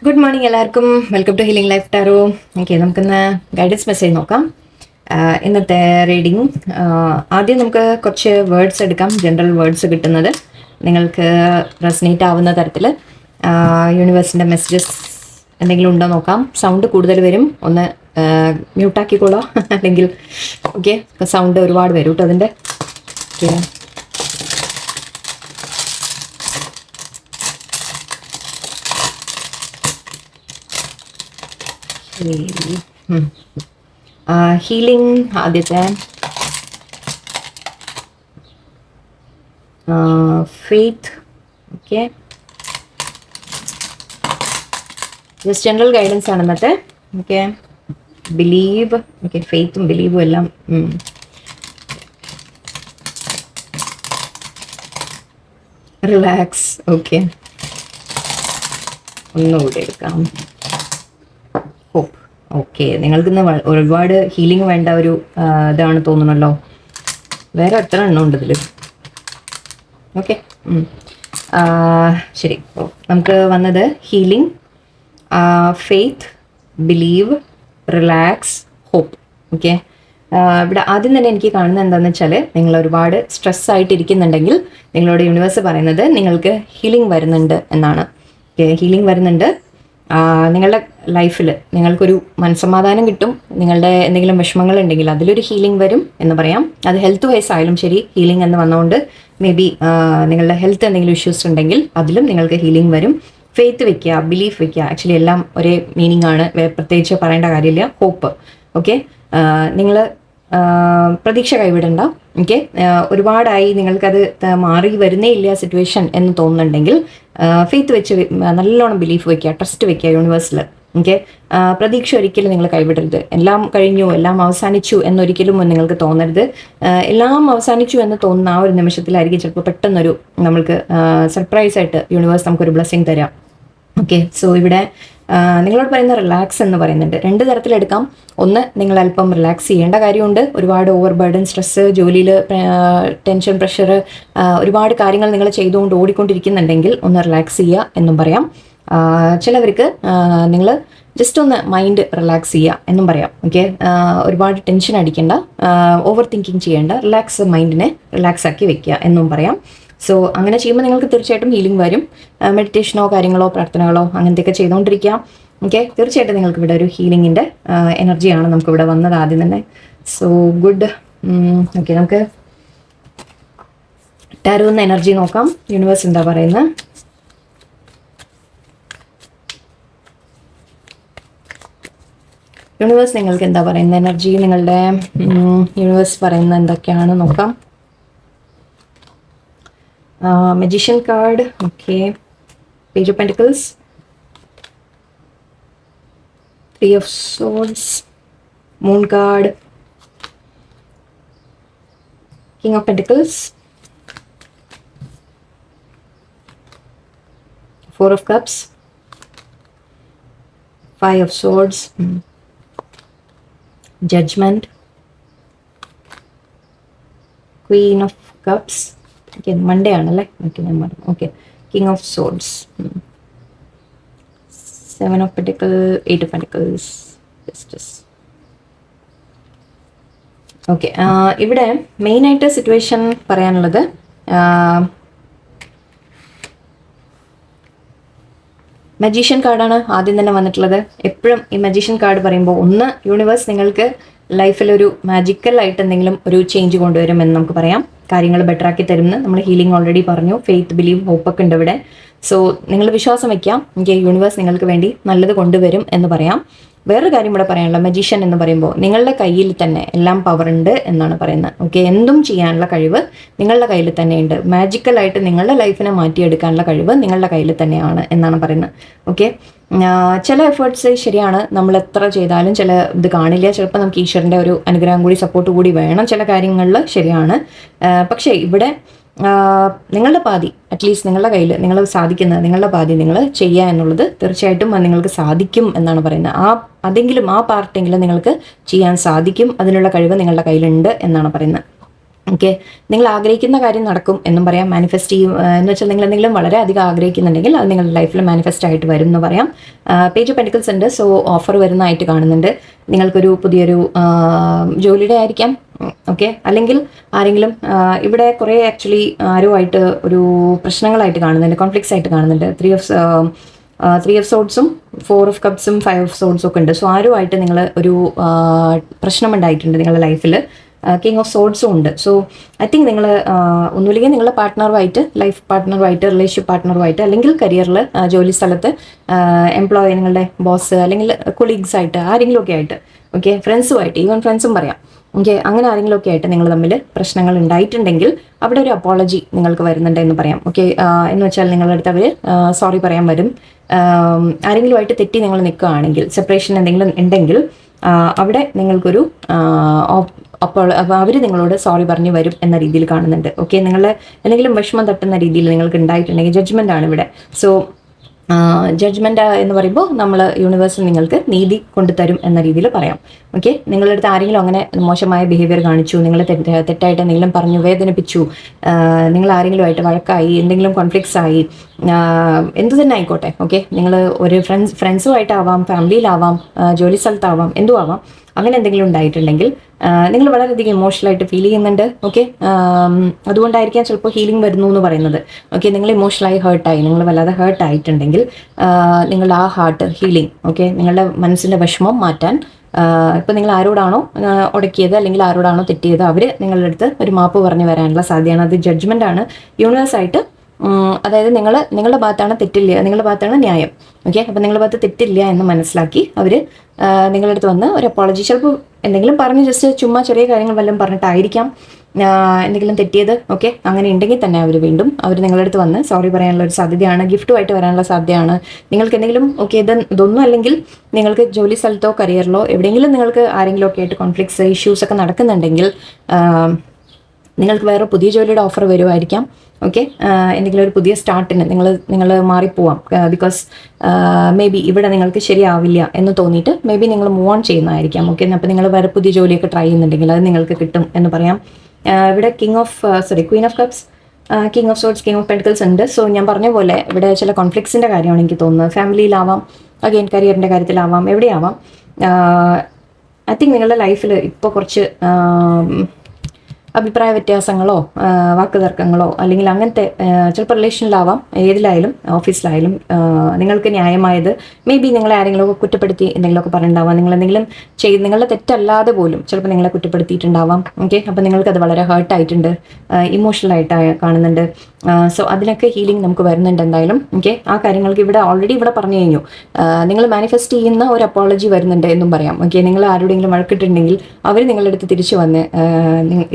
Good morning എല്ലാവർക്കും. Welcome to healing life tarot. Okay, നമുക്കിന്ന് guidance message നോക്കാം. ഇന്നത്തെ റീഡിങ് ആദ്യം നമുക്ക് കുറച്ച് വേർഡ്സ് എടുക്കാം. ജനറൽ വേർഡ്സ് കിട്ടുന്നത് നിങ്ങൾക്ക് റെസനേറ്റ് ആവുന്ന തരത്തിൽ യൂണിവേഴ്സിൻ്റെ മെസ്സേജസ് എന്തെങ്കിലും ഉണ്ടോ നോക്കാം. സൗണ്ട് കൂടുതൽ വരും, ഒന്ന് മ്യൂട്ടാക്കിക്കോളാം. അല്ലെങ്കിൽ ഓക്കെ, സൗണ്ട് ഒരുപാട് വരും കേട്ടോ അതിൻ്റെ. ഓക്കെ, ഹീലിംഗ് ആദ്യത്തെ, faith. Okay, just general guidance ആണ് ഇന്നത്തെ. Okay, believe. ഓക്കെ, ഫെയ്ത്തും ബിലീവും എല്ലാം. റിലാക്സ്. ഓക്കെ, ഒന്നുകൂടി എടുക്കാം. ഹോപ്പ്. ഓക്കെ, നിങ്ങൾക്കിന്ന് ഒരുപാട് ഹീലിംഗ് വേണ്ട ഒരു ഇതാണ് തോന്നുന്നല്ലോ. വേറെ എത്ര എണ്ണം ഉണ്ട് ഇതിൽ? ഓക്കെ, ശരി. നമുക്ക് വന്നത് healing, faith, believe, relax, hope. Okay, ഇവിടെ ആദ്യം തന്നെ എനിക്ക് കാണുന്നത് എന്താണെന്ന് വെച്ചാൽ, നിങ്ങൾ ഒരുപാട് സ്ട്രെസ് ആയിട്ടിരിക്കുന്നുണ്ടെങ്കിൽ നിങ്ങളോട് യൂണിവേഴ്സ് പറയുന്നത് നിങ്ങൾക്ക് ഹീലിംഗ് വരുന്നുണ്ട് എന്നാണ്. ഓക്കെ, ഹീലിംഗ് വരുന്നുണ്ട്. നിങ്ങളുടെ ലൈഫിൽ നിങ്ങൾക്കൊരു മനസ്സമാധാനം കിട്ടും. നിങ്ങളുടെ എന്തെങ്കിലും വിഷമങ്ങൾ ഉണ്ടെങ്കിൽ അതിലൊരു ഹീലിംഗ് വരും എന്ന് പറയാം. അത് ഹെൽത്ത് വൈസ് ആയാലും ശരി, ഹീലിംഗ് എന്ന് വന്നുകൊണ്ട് മേ ബി നിങ്ങളുടെ ഹെൽത്ത് എന്തെങ്കിലും ഇഷ്യൂസ് ഉണ്ടെങ്കിൽ അതിലും നിങ്ങൾക്ക് ഹീലിംഗ് വരും. ഫെയ്ത്ത് വെക്കുക, ബിലീഫ് വെക്കുക, ആക്ച്വലി എല്ലാം ഒരേ മീനിങ് ആണ്, പ്രത്യേകിച്ച് പറയേണ്ട കാര്യമില്ല. ഹോപ്പ്. ഓക്കെ, നിങ്ങൾ പ്രതീക്ഷ കൈവിടണ്ട. ഓക്കെ, ഒരുപാടായി നിങ്ങൾക്കത് മാറി വരുന്നേ ഇല്ല സിറ്റുവേഷൻ എന്ന് തോന്നുന്നുണ്ടെങ്കിൽ ഫെയ്ത്ത് വെച്ച് നല്ലോണം ബിലീഫ് വെക്കുക, ട്രസ്റ്റ് വെക്കുക യൂണിവേഴ്സിൽ. ഓക്കെ, പ്രതീക്ഷ ഒരിക്കലും നിങ്ങൾ കൈവിടരുത്. എല്ലാം കഴിഞ്ഞു, എല്ലാം അവസാനിച്ചു എന്നൊരിക്കലും നിങ്ങൾക്ക് തോന്നരുത്. എല്ലാം അവസാനിച്ചു എന്ന് തോന്നുന്ന ആ ഒരു നിമിഷത്തിലായിരിക്കും ചിലപ്പോൾ പെട്ടെന്നൊരു നമ്മൾക്ക് സർപ്രൈസ് ആയിട്ട് യൂണിവേഴ്സ് നമുക്കൊരു ബ്ലെസ്സിങ് തരാം. ഓക്കെ, സോ ഇവിടെ നിങ്ങളോട് പറയുന്ന റിലാക്സ് എന്ന് പറയുന്നുണ്ട്. രണ്ട് തരത്തിലെടുക്കാം. ഒന്ന്, നിങ്ങൾ അല്പം റിലാക്സ് ചെയ്യേണ്ട കാര്യമുണ്ട്. ഒരുപാട് ഓവർ ബർഡൻ, സ്ട്രെസ്സ്, ജോലിയിൽ ടെൻഷൻ, പ്രഷർ, ഒരുപാട് കാര്യങ്ങൾ നിങ്ങൾ ചെയ്തുകൊണ്ട് ഓടിക്കൊണ്ടിരിക്കുന്നുണ്ടെങ്കിൽ ഒന്ന് റിലാക്സ് ചെയ്യുക എന്നും പറയാം. ചിലവർക്ക് നിങ്ങൾ ജസ്റ്റ് ഒന്ന് മൈൻഡ് റിലാക്സ് ചെയ്യുക എന്നും പറയാം. ഓക്കെ, ഒരുപാട് ടെൻഷൻ അടിക്കേണ്ട, ഓവർ തിങ്കിങ് ചെയ്യേണ്ട, റിലാക്സ് മൈൻഡിനെ റിലാക്സ് ആക്കി വെക്കുക എന്നും പറയാം. സോ അങ്ങനെ ചെയ്യുമ്പോൾ നിങ്ങൾക്ക് തീർച്ചയായിട്ടും ഹീലിംഗ് വരും. മെഡിറ്റേഷനോ കാര്യങ്ങളോ പ്രാർത്ഥനകളോ അങ്ങനത്തെയൊക്കെ ചെയ്തുകൊണ്ടിരിക്കാം. ഓക്കെ, തീർച്ചയായിട്ടും നിങ്ങൾക്ക് ഇവിടെ ഒരു ഹീലിംഗിൻ്റെ എനർജിയാണ് നമുക്കിവിടെ വന്നത് ആദ്യം തന്നെ. So good. ഓക്കെ, നമുക്ക് ടാരോ എന്ന എനർജി നോക്കാം. യൂണിവേഴ്സ് എന്താ പറയുന്നത്? യൂണിവേഴ്സ് നിങ്ങൾക്ക് എന്താ പറയുന്നത്? എനർജി നിങ്ങളുടെ യൂണിവേഴ്സ് പറയുന്നത് എന്തൊക്കെയാണ് നോക്കാം. Magician card. Okay, Page of Pentacles, Three of Swords, Moon card, King of Pentacles, Four of Cups, Five of Swords, Judgment, Queen of Cups. Okay, Monday ആണല്ലേ. ഓക്കെ, ഞാൻ പറഞ്ഞു. Okay, king of swords, seven of pentacle, eight of pentacles, justice. Okay, ഇവിടെ മെയിനായിട്ട് situation പറയാനുള്ളത്, magician കാർഡാണ് ആദ്യം തന്നെ വന്നിട്ടുള്ളത്. എപ്പോഴും ഈ മജീഷ്യൻ കാർഡ് പറയുമ്പോൾ ഒന്ന്, യൂണിവേഴ്സ് നിങ്ങൾക്ക് ലൈഫിലൊരു മാജിക്കൽ ആയിട്ട് എന്തെങ്കിലും ഒരു ചേഞ്ച് കൊണ്ടുവരുമെന്ന് നമുക്ക് പറയാം. കാര്യങ്ങൾ ബെറ്റർ ആക്കി തരുമെന്ന് നമ്മൾ ഹീലിംഗ് ഓൾറെഡി പറഞ്ഞു. ഫെയ്ത്ത്, ബിലീവ്, ഹോപ്പൊക്കെ ഉണ്ട് ഇവിടെ. സോ നിങ്ങൾ വിശ്വാസം വയ്ക്കാം, എനിക്ക് യൂണിവേഴ്സ് നിങ്ങൾക്ക് വേണ്ടി നല്ലത് കൊണ്ടുവരും എന്ന് പറയാം. വേറൊരു കാര്യം ഇവിടെ പറയാനുള്ള, മജീഷ്യൻ എന്ന് പറയുമ്പോൾ നിങ്ങളുടെ കയ്യിൽ തന്നെ എല്ലാം പവർ ഉണ്ട് എന്നാണ് പറയുന്നത്. ഓക്കെ, എന്തും ചെയ്യാനുള്ള കഴിവ് നിങ്ങളുടെ കയ്യിൽ തന്നെയുണ്ട്. മാജിക്കലായിട്ട് നിങ്ങളുടെ ലൈഫിനെ മാറ്റിയെടുക്കാനുള്ള കഴിവ് നിങ്ങളുടെ കയ്യിൽ തന്നെയാണ് എന്നാണ് പറയുന്നത്. ഓക്കെ, ചില എഫേർട്സ് ശരിയാണ്, നമ്മൾ എത്ര ചെയ്താലും ചില ഇത് കാണില്ല. ചിലപ്പോൾ നമുക്ക് ഈശ്വരൻ്റെ ഒരു അനുഗ്രഹം കൂടി സപ്പോർട്ട് കൂടി വേണം ചില കാര്യങ്ങളിൽ, ശരിയാണ്. പക്ഷേ ഇവിടെ നിങ്ങളുടെ പാതി, അറ്റ്ലീസ്റ്റ് നിങ്ങളുടെ കയ്യിൽ നിങ്ങൾ സാധിക്കുന്നത് നിങ്ങളുടെ പാതി നിങ്ങൾ ചെയ്യുക എന്നുള്ളത് തീർച്ചയായിട്ടും നിങ്ങൾക്ക് സാധിക്കും എന്നാണ് പറയുന്നത്. അതെങ്കിലും ആ പാർട്ടെങ്കിലും നിങ്ങൾക്ക് ചെയ്യാൻ സാധിക്കും. അതിനുള്ള കഴിവ് നിങ്ങളുടെ കയ്യിലുണ്ട് എന്നാണ് പറയുന്നത്. ഓക്കെ, നിങ്ങൾ ആഗ്രഹിക്കുന്ന കാര്യം നടക്കും എന്നും പറയാം. മാനിഫെസ്റ്റ് ചെയ്യും എന്ന് വെച്ചാൽ നിങ്ങൾ എന്തെങ്കിലും വളരെ അധികം ആഗ്രഹിക്കുന്നുണ്ടെങ്കിൽ അത് നിങ്ങളുടെ ലൈഫിൽ മാനിഫെസ്റ്റ് ആയിട്ട് വരും എന്ന് പറയാം. പേജ് ഓഫ് പെന്റിക്കിൾസ് ഉണ്ട്, സോ ഓഫർ വരുന്നതായിട്ട് കാണുന്നുണ്ട്. നിങ്ങൾക്കൊരു പുതിയൊരു ജോലിയുടെ ആയിരിക്കാം. ഓക്കെ, അല്ലെങ്കിൽ ആരെങ്കിലും ഇവിടെ കുറേ ആക്ച്വലി ആരുമായിട്ട് ഒരു പ്രശ്നങ്ങളായിട്ട് കാണുന്നുണ്ട്, കോൺഫ്ലിക്ട്സ് ആയിട്ട് കാണുന്നുണ്ട്. ത്രീ ഓഫ് സോഡ്സും 4 ഓഫ് കപ്സും 5 ഓഫ് സോഡ്സും ഒക്കെ ഉണ്ട്. സോ ആരുമായിട്ട് നിങ്ങൾ ഒരു പ്രശ്നമുണ്ടായിട്ടുണ്ട് നിങ്ങളുടെ ലൈഫിൽ. കിങ് ഓഫ് സോഡ്സും ഉണ്ട്. സോ ഐ തിങ്ക് നിങ്ങൾ ഒന്നുമില്ലെങ്കിൽ നിങ്ങളുടെ പാർട്ട്ണറുമായിട്ട്, ലൈഫ് പാർട്ട്ണറുമായിട്ട്, റിലേഷൻഷിപ്പ് പാർട്ട്ണറുമായിട്ട്, അല്ലെങ്കിൽ കരിയറിൽ ജോലി സ്ഥലത്ത് എംപ്ലോയി, നിങ്ങളുടെ ബോസ് അല്ലെങ്കിൽ കൊളീഗ്സ് ആയിട്ട് ആരെങ്കിലും ഒക്കെ ആയിട്ട്, ഓക്കെ, ഫ്രണ്ട്സുമായിട്ട്, ഈവൻ ഫ്രണ്ട്സും പറയാം. ഓക്കെ, അങ്ങനെ ആരെങ്കിലും ഒക്കെ ആയിട്ട് നിങ്ങൾ തമ്മിൽ പ്രശ്നങ്ങൾ ഉണ്ടായിട്ടുണ്ടെങ്കിൽ അവിടെ ഒരു അപ്പോളജി നിങ്ങൾക്ക് വരുന്നുണ്ട് എന്ന് പറയാം. ഓക്കെ, എന്ന് വെച്ചാൽ നിങ്ങളുടെ അടുത്ത് അവർ സോറി പറയാൻ വരും. ആരെങ്കിലുമായിട്ട് തെറ്റി നിങ്ങൾ നിൽക്കുകയാണെങ്കിൽ, സെപ്പറേഷൻ എന്തെങ്കിലും ഉണ്ടെങ്കിൽ അവിടെ നിങ്ങൾക്കൊരു അപ്പോൾ അവർ നിങ്ങളോട് സോറി പറഞ്ഞു വരും എന്ന രീതിയിൽ കാണുന്നുണ്ട്. ഓക്കെ, നിങ്ങൾ എന്തെങ്കിലും വിഷമം തട്ടുന്ന രീതിയിൽ നിങ്ങൾക്ക് ഉണ്ടായിട്ടുണ്ടെങ്കിൽ ജഡ്ജ്മെൻ്റ് ആണ് ഇവിടെ. സോ ജഡ്ജ്മെൻ്റ് എന്ന് പറയുമ്പോൾ നമ്മൾ യൂണിവേഴ്സിൽ നിങ്ങൾക്ക് നീതി കൊണ്ടുതരും എന്ന രീതിയിൽ പറയാം. ഓക്കെ, നിങ്ങളുടെ അടുത്ത് ആരെങ്കിലും അങ്ങനെ മോശമായ ബിഹേവിയർ കാണിച്ചു, നിങ്ങൾ തെറ്റായിട്ട് എന്തെങ്കിലും പറഞ്ഞു വേദനിപ്പിച്ചു, നിങ്ങൾ ആരെങ്കിലുമായിട്ട് വഴക്കായി, എന്തെങ്കിലും കോൺഫ്ലിക്ട്സ് ആയി, എന്തു തന്നെ ആയിക്കോട്ടെ. ഓക്കെ, നിങ്ങൾ ഒരു ഫ്രണ്ട്സുമായിട്ടാവാം, ഫാമിലിയിലാവാം, ജോലി സ്ഥലത്താവാം, എന്തും ആവാം. അങ്ങനെ എന്തെങ്കിലും ഉണ്ടായിട്ടുണ്ടെങ്കിൽ നിങ്ങൾ വളരെയധികം ഇമോഷണലായിട്ട് ഫീൽ ചെയ്യുന്നുണ്ട്. ഓക്കെ, അതുകൊണ്ടായിരിക്കാം ചിലപ്പോൾ ഹീലിംഗ് വരുന്നു എന്ന് പറയുന്നത്. ഓക്കെ, നിങ്ങൾ ഇമോഷണലായി ഹേർട്ടായി, നിങ്ങൾ വല്ലാതെ ഹേർട്ട് ആയിട്ടുണ്ടെങ്കിൽ നിങ്ങളുടെ ആ ഹാർട്ട് ഹീലിംഗ്, ഓക്കെ, നിങ്ങളുടെ മനസ്സിൻ്റെ വിഷമം മാറ്റാൻ ഇപ്പം നിങ്ങൾ ആരോടാണോ ഉടക്കിയത് അല്ലെങ്കിൽ ആരോടാണോ തെറ്റിയത് അവർ നിങ്ങളുടെ അടുത്ത് ഒരു മാപ്പ് പറഞ്ഞു വരാനുള്ള സാധ്യതയാണ്. അത് ജഡ്ജ്മെൻ്റ് ആണ് യൂണിവേഴ്സായിട്ട്. അതായത് നിങ്ങളുടെ ഭാഗത്താണ് തെറ്റില്ല, നിങ്ങളുടെ ഭാഗത്താണ് ന്യായം. ഓക്കെ, അപ്പം നിങ്ങളുടെ ഭാഗത്ത് തെറ്റില്ല എന്ന് മനസ്സിലാക്കി അവർ നിങ്ങളുടെ അടുത്ത് വന്ന് ഒരു അപ്പോളജി, ചിലപ്പോൾ എന്തെങ്കിലും പറഞ്ഞ് ജസ്റ്റ് ചുമ്മാ ചെറിയ കാര്യങ്ങൾ വല്ലതും പറഞ്ഞിട്ടായിരിക്കാം എന്തെങ്കിലും തെറ്റിയത്. ഓക്കെ, അങ്ങനെ ഉണ്ടെങ്കിൽ തന്നെ വീണ്ടും അവർ നിങ്ങളുടെ അടുത്ത് വന്ന് സോറി പറയാനുള്ള ഒരു സാധ്യതയാണ്, ഗിഫ്റ്റുമായിട്ട് വരാനുള്ള സാധ്യതയാണ്. നിങ്ങൾക്ക് എന്തെങ്കിലും ഓക്കെ ഇതൊന്നും അല്ലെങ്കിൽ നിങ്ങൾക്ക് ജോലി സ്ഥലത്തോ കരിയറിലോ എവിടെയെങ്കിലും നിങ്ങൾക്ക് ആരെങ്കിലും ഒക്കെ ആയിട്ട് കോൺഫ്ലിക്ട്സ്, ഇഷ്യൂസ് ഒക്കെ നടക്കുന്നുണ്ടെങ്കിൽ നിങ്ങൾക്ക് വേറെ പുതിയ ജോലിയുടെ ഓഫർ വരുമായിരിക്കാം. ഓക്കെ, എന്തെങ്കിലും ഒരു പുതിയ സ്റ്റാർട്ടിന് നിങ്ങൾ മാറിപ്പോവാം. ബിക്കോസ് മേ ബി ഇവിടെ നിങ്ങൾക്ക് ശരിയാവില്ല എന്ന് തോന്നിയിട്ട് മേ ബി നിങ്ങൾ മൂവ് ഓൺ ചെയ്യുന്നതായിരിക്കാം. ഓക്കെ, അപ്പോൾ നിങ്ങൾ വേറെ പുതിയ ജോലിയൊക്കെ ട്രൈ ചെയ്യുന്നുണ്ടെങ്കിൽ അത് നിങ്ങൾക്ക് കിട്ടും എന്ന് പറയാം. ഇവിടെ Queen of cups, king of swords, king of pentacles ഉണ്ട്. സോ ഞാൻ പറഞ്ഞ പോലെ ഇവിടെ ചില കോൺഫ്ലിക്ട്സിൻ്റെ കാര്യമാണ് എനിക്ക് തോന്നുന്നത്. ഫാമിലിയിലാവാം, അഗെയിൻ കരിയറിൻ്റെ കാര്യത്തിലാവാം, എവിടെയാവാം. ഐ തിങ്ക് നിങ്ങളുടെ ലൈഫിൽ ഇപ്പോൾ കുറച്ച് അഭിപ്രായ വ്യത്യാസങ്ങളോ വാക്കുതർക്കങ്ങളോ അല്ലെങ്കിൽ അങ്ങനത്തെ ചിലപ്പോൾ റിലേഷനിലാവാം, ഏതിലായാലും ഓഫീസിലായാലും നിങ്ങൾക്ക് ന്യായമായത് മേ ബി നിങ്ങളെ ആരെങ്കിലുമൊക്കെ കുറ്റപ്പെടുത്തി എന്തെങ്കിലുമൊക്കെ പറഞ്ഞിട്ടുണ്ടാവാം. നിങ്ങളെന്തെങ്കിലും നിങ്ങളുടെ തെറ്റല്ലാതെ പോലും ചിലപ്പോൾ നിങ്ങളെ കുറ്റപ്പെടുത്തിയിട്ടുണ്ടാവാം. ഓക്കെ, അപ്പോൾ നിങ്ങൾക്കത് വളരെ ഹേർട്ടായിട്ടുണ്ട്, ഇമോഷണലായിട്ട് കാണുന്നുണ്ട്. സോ അതിനൊക്കെ ഹീലിംഗ് നമുക്ക് വരുന്നുണ്ട് എന്തായാലും. ഓക്കെ, ആ കാര്യങ്ങൾക്ക് ഇവിടെ ഓൾറെഡി ഇവിടെ പറഞ്ഞു കഴിഞ്ഞു. നിങ്ങൾ മാനിഫെസ്റ്റ് ചെയ്യുന്ന ഒരു അപ്പോളജി വരുന്നുണ്ട് എന്നും പറയാം. ഓക്കെ, നിങ്ങൾ ആരുടെയെങ്കിലും വഴക്കിട്ടുണ്ടെങ്കിൽ അവർ നിങ്ങളുടെ അടുത്ത് തിരിച്ചു വന്ന്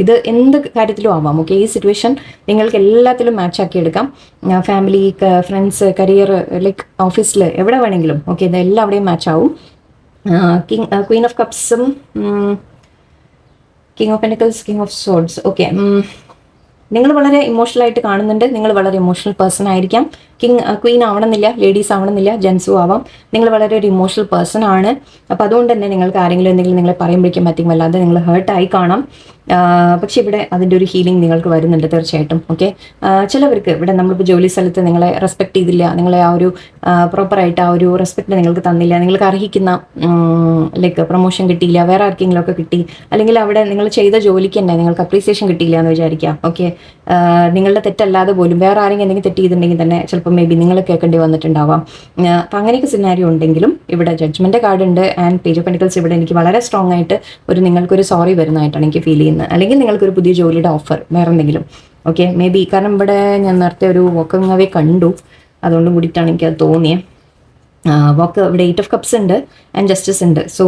ഇത് എന്ത് കാര്യത്തിലും ആവാം. ഓക്കെ, ഈ സിറ്റുവേഷൻ നിങ്ങൾക്ക് എല്ലാത്തിലും മാച്ച് ആക്കി എടുക്കാം. ഫാമിലി, ഫ്രണ്ട്സ്, കരിയർ, ലൈക്ക് ഓഫീസിൽ, എവിടെ വേണമെങ്കിലും. ഓക്കെ, ഇതെല്ലാം അവിടെയും മാച്ച് ആവും. ക്വീൻ ഓഫ് കപ്സും king of pentacles, king of swords. Okay, നിങ്ങൾ വളരെ ഇമോഷണലായിട്ട് കാണുന്നുണ്ട്. നിങ്ങൾ വളരെ ഇമോഷണൽ പേഴ്സൺ ആയിരിക്കാം. ക്വീൻ ആവണമെന്നില്ല, ലേഡീസ് ആവണമെന്നില്ല, ജെൻസും ആവാം. നിങ്ങൾ വളരെ ഒരു ഇമോഷണൽ പേഴ്സൺ ആണ്. അപ്പോൾ അതുകൊണ്ട് തന്നെ നിങ്ങൾക്ക് ആരെങ്കിലും എന്തെങ്കിലും നിങ്ങളെ പറയുമ്പോഴേക്കും പറ്റും വല്ലാതെ നിങ്ങൾ ഹേർട്ടായി കാണാം. പക്ഷെ ഇവിടെ അതിൻ്റെ ഒരു ഹീലിംഗ് നിങ്ങൾക്ക് വരുന്നുണ്ട് തീർച്ചയായിട്ടും. ഓക്കെ, ചിലവർക്ക് ഇവിടെ നമ്മളിപ്പോൾ ജോലി സ്ഥലത്ത് നിങ്ങളെ റെസ്പെക്ട് ചെയ്തില്ല, നിങ്ങളെ ആ ഒരു പ്രോപ്പറായിട്ട് ആ ഒരു റെസ്പെക്ട് നിങ്ങൾക്ക് തന്നില്ല, നിങ്ങൾക്ക് അർഹിക്കുന്ന ലൈക്ക് പ്രൊമോഷൻ കിട്ടിയില്ല, വേറെ ആർക്കെങ്കിലും ഒക്കെ കിട്ടി, അല്ലെങ്കിൽ അവിടെ നിങ്ങൾ ചെയ്ത ജോലിക്ക് തന്നെ നിങ്ങൾക്ക് അപ്രീസിയേഷൻ കിട്ടിയില്ല എന്ന് വിചാരിക്കാം. ഓക്കെ, നിങ്ങളുടെ തെറ്റല്ലാതെ പോലും വേറെ ആരെങ്കിലും എന്തെങ്കിലും തെറ്റ് ചെയ്തിട്ടുണ്ടെങ്കിൽ തന്നെ ചിലപ്പോൾ മേ ബി നിങ്ങൾ കേൾക്കേണ്ടി വന്നിട്ടുണ്ടാവാം. അപ്പം അങ്ങനെയൊക്കെ സിനാരിയോ ഉണ്ടെങ്കിലും ഇവിടെ ജഡ്ജ്മെൻ്റ് കാർഡ് ഉണ്ട്. ആൻഡ് പേജ് ഓഫ് പെന്റിക്കിൾസ് ഇവിടെ എനിക്ക് വളരെ സ്ട്രോങ് ആയിട്ട് നിങ്ങൾക്കൊരു സോറി വരുന്നതായിട്ടാണ് എനിക്ക് ഫീൽ ചെയ്യുന്നത്. അല്ലെങ്കിൽ നിങ്ങൾക്കൊരു പുതിയ ജോലിയുടെ ഓഫർ വേറെ എന്തെങ്കിലും. ഓക്കെ, മേ ബി കാരണം ഇവിടെ ഞാൻ നേരത്തെ ഒരു വാക്കിംഗ് അവേ കണ്ടു, അതുകൊണ്ടും കൂടിയിട്ടാണ് എനിക്കത് തോന്നിയത്. വാക്ക് ഇവിടെ 8 ഓഫ് കപ്സ് ഉണ്ട് ആൻഡ് ജസ്റ്റിസ് ഉണ്ട്. സോ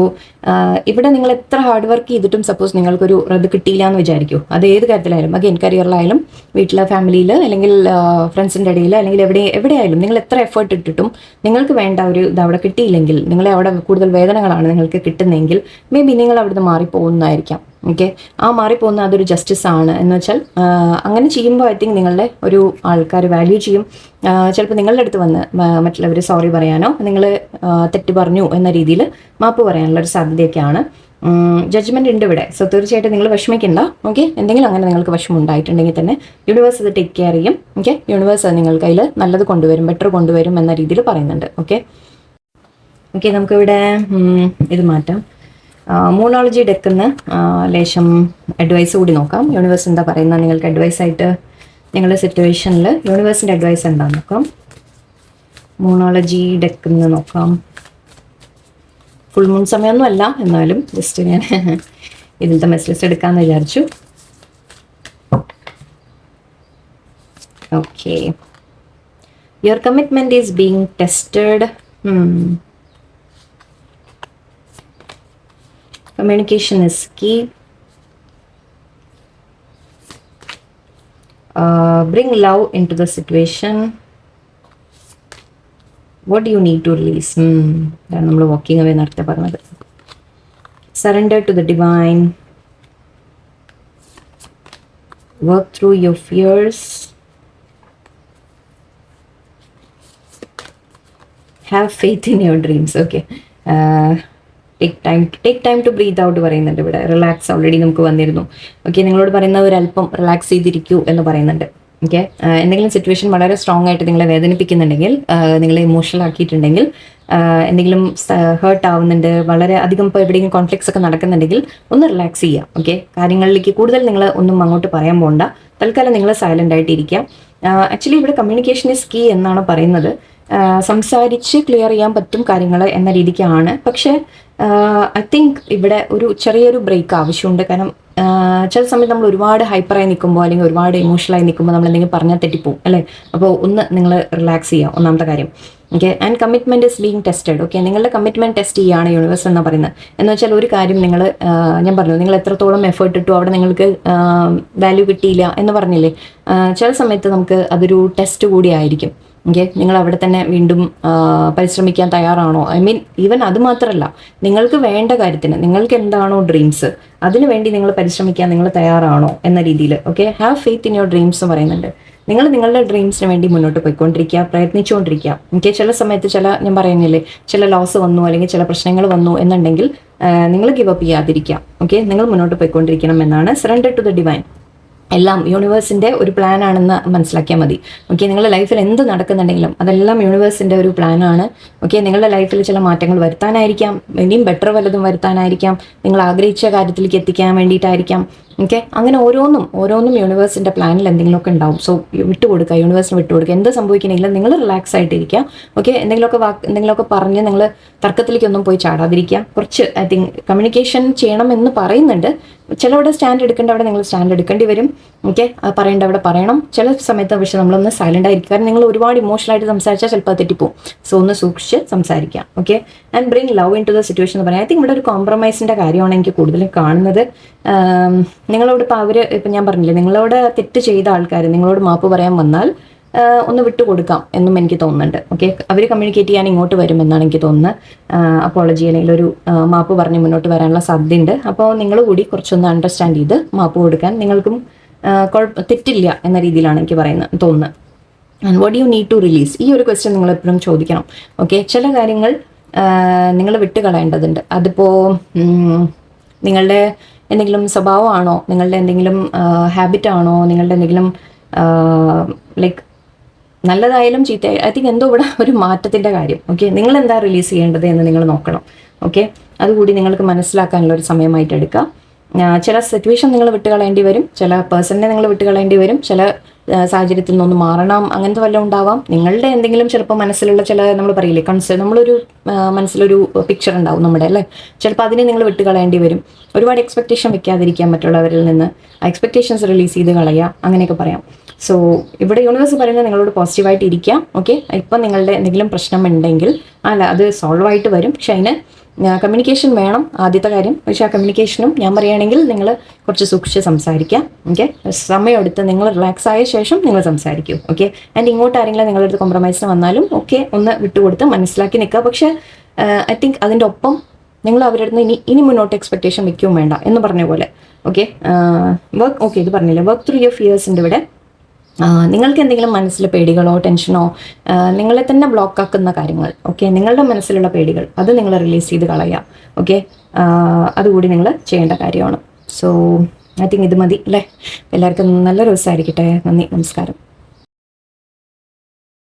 ഇവിടെ നിങ്ങൾ എത്ര ഹാർഡ് വർക്ക് ചെയ്തിട്ടും സപ്പോസ് നിങ്ങൾക്കൊരു ഇത് കിട്ടിയില്ല എന്ന് വിചാരിക്കൂ, അത് ഏത് കാര്യത്തിലായാലും, അഗെയിൻ കരിയറിലായാലും, വീട്ടിലെ ഫാമിലിയിൽ, അല്ലെങ്കിൽ ഫ്രണ്ട്സിൻ്റെ ഇടയിൽ, അല്ലെങ്കിൽ എവിടെയായാലും നിങ്ങൾ എത്ര എഫേർട്ട് ഇട്ടിട്ടും നിങ്ങൾക്ക് വേണ്ട ഒരു ഇത് അവിടെ കിട്ടിയില്ലെങ്കിൽ, നിങ്ങളെ അവിടെ കൂടുതൽ വേദനകളാണ് നിങ്ങൾക്ക് കിട്ടുന്നതെങ്കിൽ മേ ബി നിങ്ങൾ അവിടുന്ന് മാറിപ്പോകുന്നതായിരിക്കാം. ഓക്കെ, ആ മാറിപ്പോകുന്ന അതൊരു ജസ്റ്റിസ് ആണ്. എന്ന് വെച്ചാൽ അങ്ങനെ ചെയ്യുമ്പോൾ ഐ തിങ്ക് നിങ്ങളുടെ ഒരു ആൾക്കാർ വാല്യൂ ചെയ്യും. ചിലപ്പോൾ നിങ്ങളുടെ അടുത്ത് വന്ന് മറ്റുള്ളവർ സോറി പറയാനോ നിങ്ങൾ തെറ്റ് പറഞ്ഞു എന്ന രീതിയിൽ മാപ്പ് പറയാനുള്ള ഒരു സാധ്യതയൊക്കെയാണ്. ജഡ്ജ്മെന്റ് ഉണ്ട് ഇവിടെ. സോ തീർച്ചയായിട്ടും നിങ്ങൾ വിഷമിക്കണ്ട. ഓക്കെ, എന്തെങ്കിലും അങ്ങനെ നിങ്ങൾക്ക് വിഷമം ഉണ്ടായിട്ടുണ്ടെങ്കിൽ തന്നെ യൂണിവേഴ്സ് അത് ടേക്ക് കെയർ ചെയ്യും. ഓക്കെ, യൂണിവേഴ്സ് അത് നിങ്ങൾക്ക് അതിൽ നല്ലത് കൊണ്ടുവരും, ബെറ്റർ കൊണ്ടുവരും എന്ന രീതിയിൽ പറയുന്നുണ്ട്. ഓക്കെ, നമുക്കിവിടെ ഇത് മാറ്റാം. മൂണോളജി ഡെക്കുന്ന ലേശം അഡ്വൈസ് കൂടി നോക്കാം. യൂണിവേഴ്സ് എന്താ പറയുന്നത് നിങ്ങൾക്ക് അഡ്വൈസ് ആയിട്ട്, നിങ്ങളുടെ സിറ്റുവേഷനിൽ യൂണിവേഴ്സിൻ്റെ അഡ്വൈസ് എന്താണെന്ന് നോക്കാം. മൂണോളജി ഡെക്കുന്ന നോക്കാം. ഫുൾ മൂൺ സമയമൊന്നും അല്ല, എന്നാലും ജസ്റ്റ് ഞാൻ ഇതിലത്തെ മെസ്സേജ് എടുക്കാമെന്ന് വിചാരിച്ചു. Okay, your commitment is being tested. Communication is key. Bring love into the situation. What do you need to release? Then നമ്മൾ walking away നേരത്തെ പറഞ്ഞത്. Surrender to the divine. Work through your fears. Have faith in your dreams. Okay. Take time to breathe out പറയുന്നുണ്ട് ഇവിടെ. Relax already നമുക്ക് വന്നിരുന്നു. Okay, നിങ്ങളോട് പറയുന്ന ഒരല്പം റിലാക്സ് ചെയ്തിരിക്കൂ എന്ന് പറയുന്നുണ്ട്. ഓക്കെ, എന്തെങ്കിലും സിറ്റുവേഷൻ വളരെ സ്ട്രോങ് ആയിട്ട് നിങ്ങളെ വേദനിപ്പിക്കുന്നുണ്ടെങ്കിൽ, നിങ്ങളെ ഇമോഷണൽ ആക്കിയിട്ടുണ്ടെങ്കിൽ, എന്തെങ്കിലും ഹേർട്ട് ആവുന്നുണ്ട്, വളരെ അധികം ഇപ്പോൾ എവിടെയെങ്കിലും കോൺഫ്ലിക്ട്സ് ഒക്കെ നടക്കുന്നുണ്ടെങ്കിൽ ഒന്ന് റിലാക്സ് ചെയ്യുക. ഓക്കെ, കാര്യങ്ങളിലേക്ക് കൂടുതൽ നിങ്ങൾ ഒന്നും അങ്ങോട്ട് പറയാൻ പോകണ്ട. തൽക്കാലം നിങ്ങൾ സൈലൻ്റ് ആയിട്ടിരിക്കുക. ആക്ച്വലി ഇവിടെ കമ്മ്യൂണിക്കേഷൻ ഇസ് കീ എന്നാണ് പറയുന്നത്. സംസാരിച്ച് ക്ലിയർ ചെയ്യാൻ പറ്റും കാര്യങ്ങൾ എന്ന രീതിക്കാണ്. പക്ഷേ ഐ തിങ്ക് ഇവിടെ ഒരു ചെറിയൊരു ബ്രേക്ക് ആവശ്യമുണ്ട്. കാരണം ചില സമയത്ത് നമ്മൾ ഒരുപാട് ഹൈപ്പറായി നിൽക്കുമ്പോൾ അല്ലെങ്കിൽ ഒരുപാട് ഇമോഷണലായി നിൽക്കുമ്പോൾ നമ്മൾ എന്തെങ്കിലും പറഞ്ഞാൽ തെറ്റിപ്പോവും അല്ലേ. അപ്പോൾ ഒന്ന് നിങ്ങൾ റിലാക്സ് ചെയ്യുക, ഒന്നാമത്തെ കാര്യം. Okay, and commitment is being tested. Okay, നിങ്ങളുടെ കമ്മിറ്റ്മെൻറ്റ് ടെസ്റ്റ് ചെയ്യുകയാണ് യൂണിവേഴ്സ് എന്ന് പറയുന്നത്. എന്ന് വെച്ചാൽ ഒരു കാര്യം നിങ്ങൾ, ഞാൻ പറഞ്ഞു, നിങ്ങൾ എത്രത്തോളം എഫേർട്ട് ഇട്ടു അവിടെ നിങ്ങൾക്ക് വാല്യൂ കിട്ടിയില്ല എന്ന് പറഞ്ഞില്ലേ. ചില സമയത്ത് നമുക്ക് അതൊരു ടെസ്റ്റ് കൂടി ആയിരിക്കും. ഓക്കെ, നിങ്ങൾ അവിടെ തന്നെ വീണ്ടും പരിശ്രമിക്കാൻ തയ്യാറാണോ? ഐ മീൻ ഈവൻ അത് മാത്രമല്ല, നിങ്ങൾക്ക് വേണ്ട കാര്യത്തിന്, നിങ്ങൾക്ക് എന്താണോ ഡ്രീംസ്, അതിനു വേണ്ടി നിങ്ങൾ പരിശ്രമിക്കാൻ നിങ്ങൾ തയ്യാറാണോ എന്ന രീതിയിൽ. Okay, have faith in your dreams എന്ന് പറയുന്നുണ്ട്. നിങ്ങൾ നിങ്ങളുടെ ഡ്രീംസിന് വേണ്ടി മുന്നോട്ട് പോയിക്കൊണ്ടിരിക്കുക, പ്രയത്നിച്ചുകൊണ്ടിരിക്കുക. ഓക്കെ, ചില സമയത്ത് ഞാൻ പറയുന്നില്ലേ, ചില ലോസ് വന്നു അല്ലെങ്കിൽ ചില പ്രശ്നങ്ങൾ വന്നു എന്നുണ്ടെങ്കിൽ നിങ്ങൾ ഗിവ് അപ്പ് ചെയ്യാതിരിക്കുക. ഓക്കെ, നിങ്ങൾ മുന്നോട്ട് പോയിക്കൊണ്ടിരിക്കണം എന്നാണ്. Surrender to the divine. എല്ലാം യൂണിവേഴ്സിൻ്റെ ഒരു പ്ലാൻ ആണെന്ന് മനസ്സിലാക്കിയാൽ മതി. ഓക്കെ, നിങ്ങളുടെ ലൈഫിൽ എന്ത് നടക്കുന്നുണ്ടെങ്കിലും അതെല്ലാം യൂണിവേഴ്സിൻ്റെ ഒരു പ്ലാനാണ്. ഓക്കെ, നിങ്ങളുടെ ലൈഫിൽ ചില മാറ്റങ്ങൾ വരുത്താനായിരിക്കാം, ഇനിയും ബെറ്റർ വല്ലതും വരുത്താനായിരിക്കാം, നിങ്ങൾ ആഗ്രഹിച്ച കാര്യത്തിലേക്ക് എത്തിക്കാൻ വേണ്ടിയിട്ടായിരിക്കാം. ഓക്കെ, അങ്ങനെ ഓരോന്നും യൂണിവേഴ്സിൻ്റെ പ്ലാനിൽ എന്തെങ്കിലുമൊക്കെ ഉണ്ടാവും. സോ വിട്ടുകൊടുക്കുക, യൂണിവേഴ്സിന് വിട്ടുകൊടുക്കുക. എന്ത് സംഭവിക്കണമെങ്കിലും നിങ്ങൾ റിലാക്സ് ആയിട്ടിരിക്കുക. ഓക്കെ, എന്തെങ്കിലുമൊക്കെ പറഞ്ഞ് നിങ്ങൾ തർക്കത്തിലേക്കൊന്നും പോയി ചാടാതിരിക്കുക. കുറച്ച് ഐ തിങ്ക് കമ്മ്യൂണിക്കേഷൻ ചെയ്യണമെന്ന് പറയുന്നുണ്ട്. ചിലവിടെ സ്റ്റാൻഡ് എടുക്കേണ്ട അവിടെ നിങ്ങൾ സ്റ്റാൻഡ് എടുക്കേണ്ടി വരും. ഓക്കെ, പറയേണ്ട അവിടെ പറയണം. ചില സമയത്ത് പക്ഷെ നമ്മളൊന്ന് സൈലൻ്റ് ആയിരിക്കും. കാരണം നിങ്ങൾ ഒരുപാട് ഇമോഷണലായിട്ട് സംസാരിച്ചാൽ ചിലപ്പോൾ തെറ്റിപ്പോവും. സോ ഒന്ന് സൂക്ഷിച്ച് സംസാരിക്കാം. Okay, and bring love into the situation എന്ന് പറയാം. ഐ തിങ്ക് ഇവിടെ ഒരു കോംപ്രമൈസിൻ്റെ കാര്യമാണ് എനിക്ക് കൂടുതലും കാണുന്നത്. നിങ്ങളോട് ഇപ്പം ഞാൻ പറഞ്ഞില്ലേ, നിങ്ങളോട് തെറ്റ് ചെയ്ത ആൾക്കാർ നിങ്ങളോട് മാപ്പ് പറയാൻ വന്നാൽ ഒന്ന് വിട്ടുകൊടുക്കാം എന്നും എനിക്ക് തോന്നുന്നുണ്ട്. ഓക്കെ, അവർ കമ്മ്യൂണിക്കേറ്റ് ചെയ്യാൻ ഇങ്ങോട്ട് വരുമെന്നാണ് എനിക്ക് തോന്നുന്നത്. അപ്പോളജി അല്ലെങ്കിൽ ഒരു മാപ്പ് പറഞ്ഞ് മുന്നോട്ട് വരാനുള്ള സാധ്യതയുണ്ട്. അപ്പോൾ നിങ്ങൾ കൂടി കുറച്ചൊന്ന് അണ്ടർസ്റ്റാൻഡ് ചെയ്ത് മാപ്പ് കൊടുക്കാൻ നിങ്ങൾക്കും തെറ്റില്ല എന്ന രീതിയിലാണ് എനിക്ക് തോന്നുന്നത്. And what you need to release, ഈ ഒരു ക്വസ്റ്റ്യൻ നിങ്ങൾ എപ്പോഴും ചോദിക്കണം. ഓക്കെ, ചില കാര്യങ്ങൾ നിങ്ങൾ വിട്ടുകളയേണ്ടതുണ്ട്. അതിപ്പോൾ നിങ്ങളുടെ എന്തെങ്കിലും സ്വഭാവമാണോ, നിങ്ങളുടെ എന്തെങ്കിലും ഹാബിറ്റാണോ, നിങ്ങളുടെ എന്തെങ്കിലും ലൈക്ക് നല്ലതായാലും ചീത്ത, ഐ തിങ്ക് എന്തോ ഇവിടെ ഒരു മാറ്റത്തിൻ്റെ കാര്യം. ഓക്കെ, നിങ്ങൾ എന്താ റിലീസ് ചെയ്യേണ്ടത് എന്ന് നിങ്ങൾ നോക്കണം. ഓക്കെ, അതുകൂടി നിങ്ങൾക്ക് മനസ്സിലാക്കാനുള്ള ഒരു സമയമായിട്ട് എടുക്കുക. ചില സിറ്റുവേഷൻ നിങ്ങൾ വിട്ടുകളയേണ്ടി വരും, ചില പേഴ്സണിനെ നിങ്ങൾ വിട്ടുകളയേണ്ടി വരും, ചില സാഹചര്യത്തിൽ നിന്നൊന്ന് മാറണം, അങ്ങനത്തെ വല്ലതും ഉണ്ടാവാം. നിങ്ങളുടെ എന്തെങ്കിലും ചിലപ്പോൾ മനസ്സിലുള്ള ചില നമ്മൾ പറയില്ലേ നമ്മളൊരു മനസ്സിലൊരു പിക്ചർ ഉണ്ടാവും നമ്മുടെ അല്ലേ, ചിലപ്പോൾ അതിനെ നിങ്ങൾ വിട്ടുകളയേണ്ടി വരും. ഒരുപാട് എക്സ്പെക്റ്റേഷൻ വെക്കാതിരിക്കാൻ മറ്റുള്ളവരിൽ നിന്ന്, ആ എക്സ്പെക്റ്റേഷൻസ് റിലീസ് ചെയ്ത് കളയുക, അങ്ങനെയൊക്കെ പറയാം. സോ ഇവിടെ യൂണിവേഴ്സ് പറയുന്നത് നിങ്ങളോട് പോസിറ്റീവായിട്ട് ഇരിക്കാം. ഓക്കെ, ഇപ്പം നിങ്ങളുടെ എന്തെങ്കിലും പ്രശ്നം ഉണ്ടെങ്കിൽ അത് സോൾവ് ആയിട്ട് വരും. പക്ഷെ അതിന് കമ്മ്യൂണിക്കേഷൻ വേണം, ആദ്യത്തെ കാര്യം. പക്ഷേ ആ കമ്മ്യൂണിക്കേഷനും ഞാൻ പറയുകയാണെങ്കിൽ നിങ്ങൾ കുറച്ച് സൂക്ഷിച്ച് സംസാരിക്കാം. ഓക്കെ, സമയമെടുത്ത് നിങ്ങൾ റിലാക്സ് ആയ ശേഷം നിങ്ങൾ സംസാരിക്കൂ. ഓക്കെ, ആൻഡ് ഇങ്ങോട്ട് ആരെങ്കിലും നിങ്ങളുടെ അടുത്ത് കോംപ്രമൈസിന് വന്നാലും ഓക്കെ ഒന്ന് വിട്ടുകൊടുത്ത് മനസ്സിലാക്കി നിൽക്കുക. പക്ഷേ ഐ തിങ്ക് അതിൻ്റെ ഒപ്പം നിങ്ങൾ അവരുടെ നിന്ന് ഇനി മുന്നോട്ട് എക്സ്പെക്റ്റേഷൻ വെക്കുകയും വേണ്ട എന്ന് പറഞ്ഞ പോലെ. ഓക്കെ, ഇത് പറഞ്ഞില്ലേ, വർക്ക് ത്രൂ യുവർ ഫിയേഴ്സിൻ്റെ ഇവിടെ നിങ്ങൾക്ക് എന്തെങ്കിലും മനസ്സിൽ പേടികളോ ടെൻഷനോ നിങ്ങളെ തന്നെ ബ്ലോക്ക് ആക്കുന്ന കാര്യങ്ങൾ, ഓക്കെ, നിങ്ങളുടെ മനസ്സിലുള്ള പേടികൾ അത് നിങ്ങൾ റിലീസ് ചെയ്ത് കളയുക. ഓക്കെ, അതുകൂടി നിങ്ങൾ ചെയ്യേണ്ട കാര്യമാണ്. സോ ഐ തിങ്ക് ഇത് മതി അല്ലേ? എല്ലാവർക്കും നല്ലൊരു ദിവസമായിരിക്കട്ടെ. നന്ദി, നമസ്കാരം.